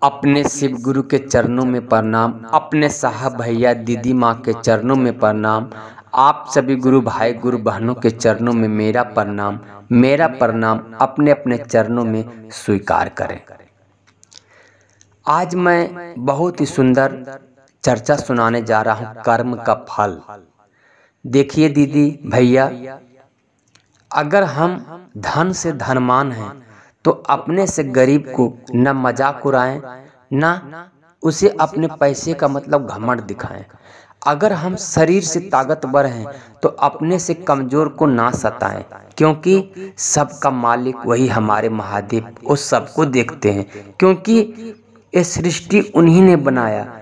अपने शिव गुरु के चरणों में प्रणाम, अपने साहब भैया दीदी माँ के चरणों में प्रणाम। आप सभी गुरु भाई गुरु बहनों के चरणों में मेरा प्रणाम अपने अपने चरणों में स्वीकार करें। आज मैं बहुत ही सुंदर चर्चा सुनाने जा रहा हूँ, कर्म का फल। देखिए दीदी भैया, अगर हम धन से धनवान हैं तो अपने से गरीब को न मजाक उड़ाएं, न उसे अपने पैसे का मतलब घमंड दिखाएं। अगर हम शरीर से ताकतवर हैं तो अपने से कमजोर को ना सताएं, क्योंकि सबका मालिक वही हमारे महादेव, वो सबको देखते हैं, क्योंकि ये सृष्टि उन्हीं ने बनाया।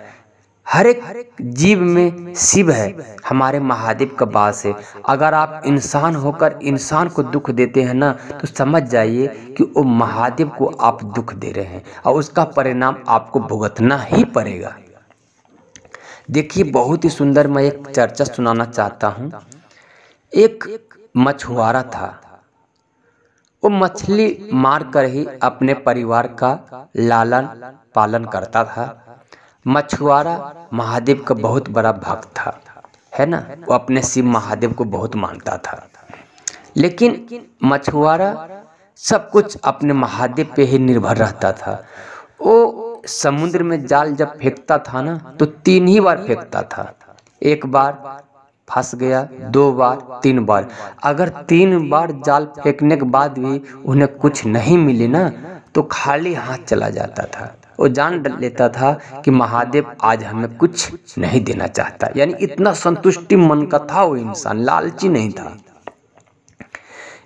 हर एक जीव में शिव है, हमारे महादेव का वास है। अगर आप इंसान होकर इंसान को दुख देते हैं ना, तो समझ जाइए कि वो महादेव को आप दुख दे रहे हैं और उसका परिणाम आपको भुगतना ही पड़ेगा। देखिए, बहुत ही सुंदर मैं एक चर्चा सुनाना चाहता हूँ। एक मछुआरा था, वो मछली मार कर ही अपने परिवार का लालन पालन करता था। मछुआरा महादेव का बहुत बड़ा भक्त था, है ना। वो अपने शिव महादेव को बहुत मानता था, लेकिन मछुआरा सब कुछ अपने महादेव पे ही निर्भर रहता था। वो समुद्र में जाल जब फेंकता था ना, तो 3 ही बार फेंकता था। 1 बार फंस गया, 2 बार, 3 बार। अगर 3 बार जाल फेंकने के बाद भी उन्हें कुछ नहीं मिले ना, तो खाली हाथ चला जाता था। वो जान लेता था कि महादेव आज हमें कुछ नहीं देना चाहता, यानी इतना संतुष्टि मन का था वो इंसान, लालची नहीं था।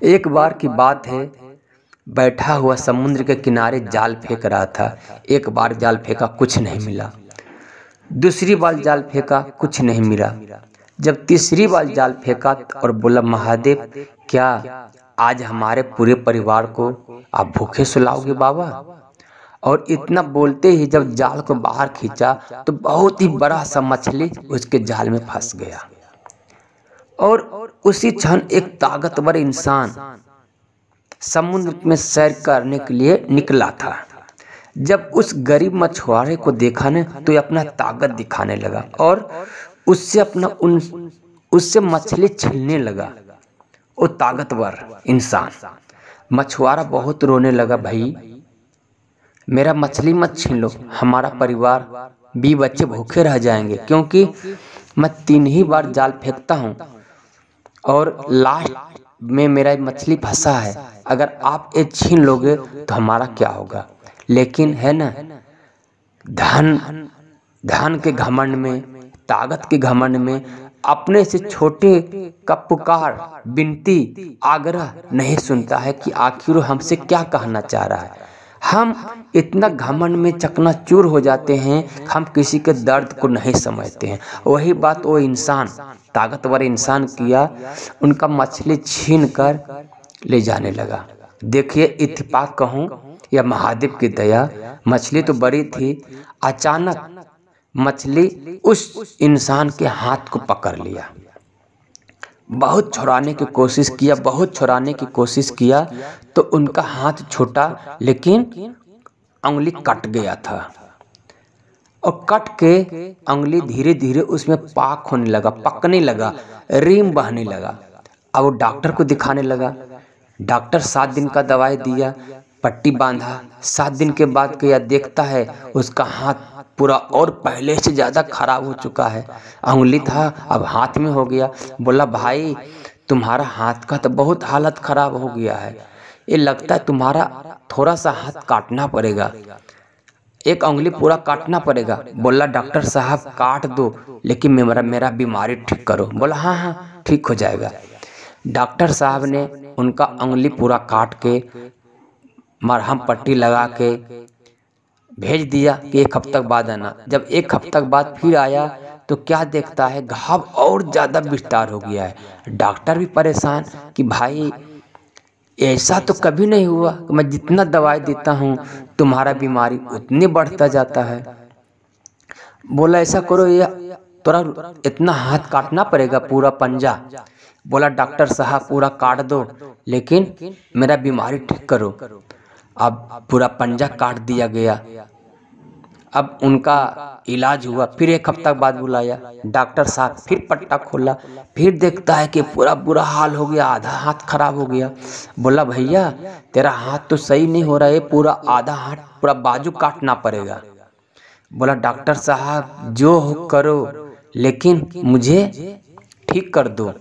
एक बार की बात है, बैठा हुआ समुद्र के किनारे जाल फेंक रहा था। 1 बार जाल फेंका, कुछ नहीं मिला। दूसरी बार जाल फेंका, कुछ नहीं मिला। जब तीसरी बार जाल फेंका और बोला, महादेव क्या आज हमारे पूरे परिवार को आप भूखे सुलाओगे बाबा? और इतना बोलते ही जब जाल को बाहर खींचा तो बहुत ही बड़ा सा मछली उसके जाल में फंस गया। और उसी क्षण एक ताकतवर इंसान समुद्र में सैर करने के लिए निकला था। जब उस गरीब मछुआरे को देखा ना, तो ये अपना ताकत दिखाने लगा और उससे मछली छीनने लगा। वो ताकतवर इंसान, मछुआरा बहुत रोने लगा, भाई मेरा मछली मत छीन लो, हमारा परिवार भी बच्चे भूखे रह जाएंगे, क्योंकि मैं 3 ही बार जाल फेंकता हूँ और लास्ट में मेरा मछली फंसा है। अगर आप ये छीन लोगे तो हमारा क्या होगा? लेकिन है ना, धन के घमंड में, ताकत के घमंड में अपने से छोटे का पुकार, विनती, आग्रह नहीं सुनता है कि आखिर हमसे क्या कहना चाह रहा है। हम इतना घमंड में चकनाचूर हो जाते हैं, हम किसी के दर्द को नहीं समझते हैं। वही बात वो इंसान, ताकतवर इंसान किया, उनका मछली छीन कर ले जाने लगा। देखिए, इत्तेफाक कहूँ या महादेव की दया, मछली तो बड़ी थी, अचानक मछली उस इंसान के हाथ को पकड़ लिया। बहुत छुड़ाने की कोशिश किया तो उनका हाथ छूटा, लेकिन उंगली कट गया था और कट के उंगली धीरे धीरे उसमें पाक होने लगा, पकने लगा, रीम बहने लगा। अब वो डॉक्टर को दिखाने लगा। डॉक्टर 7 दिन का दवाई दिया, पट्टी बांधा। 7 दिन के बाद क्या देखता है, उसका हाथ पूरा और पहले से ज़्यादा खराब हो चुका है। उंगली था, अब हाथ में हो गया। बोला, भाई तुम्हारा हाथ का तो बहुत हालत खराब हो गया है, ये लगता है तुम्हारा थोड़ा सा हाथ काटना पड़ेगा, 1 उंगली पूरा काटना पड़ेगा। बोला, डॉक्टर साहब काट दो, लेकिन मेरा बीमारी ठीक करो। बोला, हाँ ठीक हो जाएगा। डॉक्टर साहब ने उनका उंगली पूरा काट के मरहम पट्टी लगा के भेज दिया कि 1 हफ्ते बाद आना। जब 1 हफ्ते बाद फिर आया तो क्या देखता है, घाव और ज़्यादा विस्तार हो गया है। डॉक्टर भी परेशान कि भाई ऐसा तो कभी नहीं हुआ, मैं जितना दवाई देता हूँ तुम्हारा बीमारी उतनी बढ़ता जाता है। बोला, ऐसा करो, ये थोड़ा इतना हाथ काटना पड़ेगा, पूरा पंजा। बोला, डॉक्टर साहब पूरा काट दो, लेकिन मेरा बीमारी ठीक करो। अब पूरा पंजा काट दिया गया। अब उनका इलाज हुआ, फिर 1 हफ्ता बाद बुलाया डॉक्टर साहब, फिर पट्टा खोला, फिर देखता है कि पूरा बुरा हाल हो गया, आधा हाथ खराब हो गया। बोला भैया तेरा हाथ तो सही नहीं हो रहा है, पूरा आधा हाथ पूरा बाजू काटना पड़ेगा। बोला डॉक्टर साहब जो हो करो, लेकिन मुझे ठीक कर दो।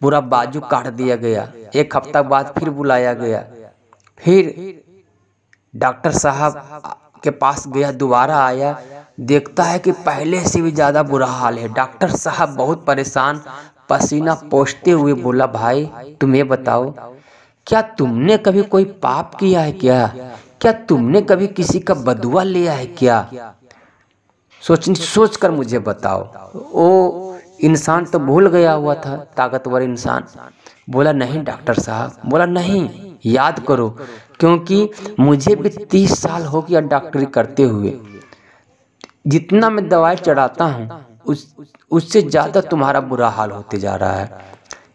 पूरा बाजू काट दिया गया। 1 हफ्ता बाद फिर बुलाया गया, फिर डॉक्टर साहब के पास गया, दोबारा आया, देखता है कि पहले से भी ज़्यादा बुरा हाल है। डॉक्टर साहब बहुत परेशान, पसीना पोंछते हुए बोला भाई तुम ये बताओ, क्या तुमने कभी कोई पाप किया है क्या तुमने कभी किसी का बदुआ लिया है क्या? सोच कर मुझे बताओ। वो इंसान तो भूल गया हुआ था, ताकतवर इंसान। बोला नहीं डॉक्टर साहब, बोला नहीं याद करो, क्योंकि मुझे भी 30 साल हो गया डॉक्टरी करते हुए। जितना मैं दवाई चढ़ाता हूँ उससे ज़्यादा तुम्हारा बुरा हाल होते जा रहा है।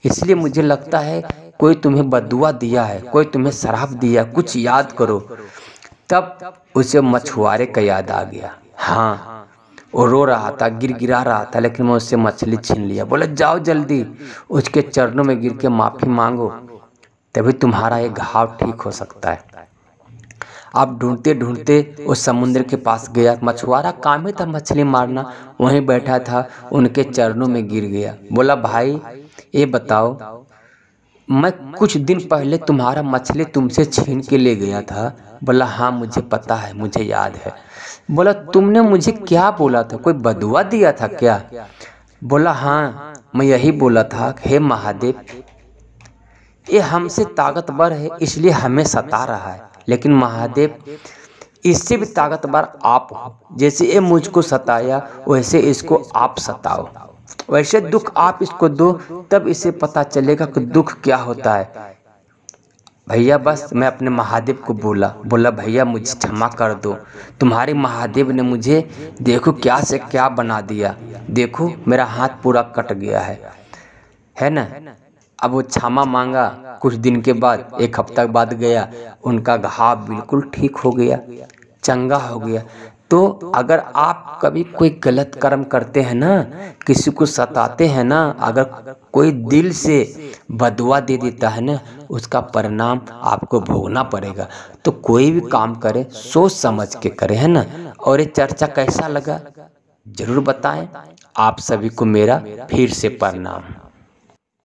इसलिए मुझे लगता है कोई तुम्हें बदुआ दिया है, कोई तुम्हें शराब दिया, कुछ याद करो। तब उसे मछुआरे का याद आ गया। हाँ वो रो रहा था, गिरा रहा था, लेकिन मैं उससे मछली छीन लिया। बोला जाओ जल्दी उसके चरणों में गिर के माफ़ी मांगो, तभी तुम्हारा ये घाव ठीक हो सकता है। आप ढूंढते ढूंढते उस समुद्र के पास गया। मछुआरा काम ही था मछली मारना, वहीं बैठा था, उनके चरणों में गिर गया। बोला भाई ये बताओ, मैं कुछ दिन पहले तुम्हारा मछली तुमसे छीन के ले गया था। बोला हाँ मुझे पता है, मुझे याद है। बोला तुमने मुझे क्या बोला था, कोई बदुआ दिया था क्या? बोला हाँ मैं यही बोला था, हे महादेव ये हमसे ताकतवर है इसलिए हमें सता रहा है, लेकिन महादेव इससे भी ताकतवर आप हो। जैसे ये मुझको सताया वैसे इसको आप सताओ, वैसे दुख आप इसको दो, तब इसे पता चलेगा कि दुख क्या होता है। भैया बस मैं अपने महादेव को बोला भैया मुझे क्षमा कर दो, तुम्हारे महादेव ने मुझे देखो क्या से क्या बना दिया, देखो मेरा हाथ पूरा कट गया है ना। अब वो क्षमा मांगा। कुछ दिन के बाद 1 हफ्ता बाद गया, उनका घाव बिल्कुल ठीक हो गया, चंगा हो गया। तो अगर आप कभी कोई गलत कर्म करते हैं ना, किसी को सताते हैं ना, अगर कोई दिल से बदुआ दे देता है ना, उसका परिणाम आपको भोगना पड़ेगा। तो कोई भी काम करे सोच समझ के करे, है ना। और ये चर्चा कैसा लगा जरूर बताएं। आप सभी को मेरा फिर से प्रणाम।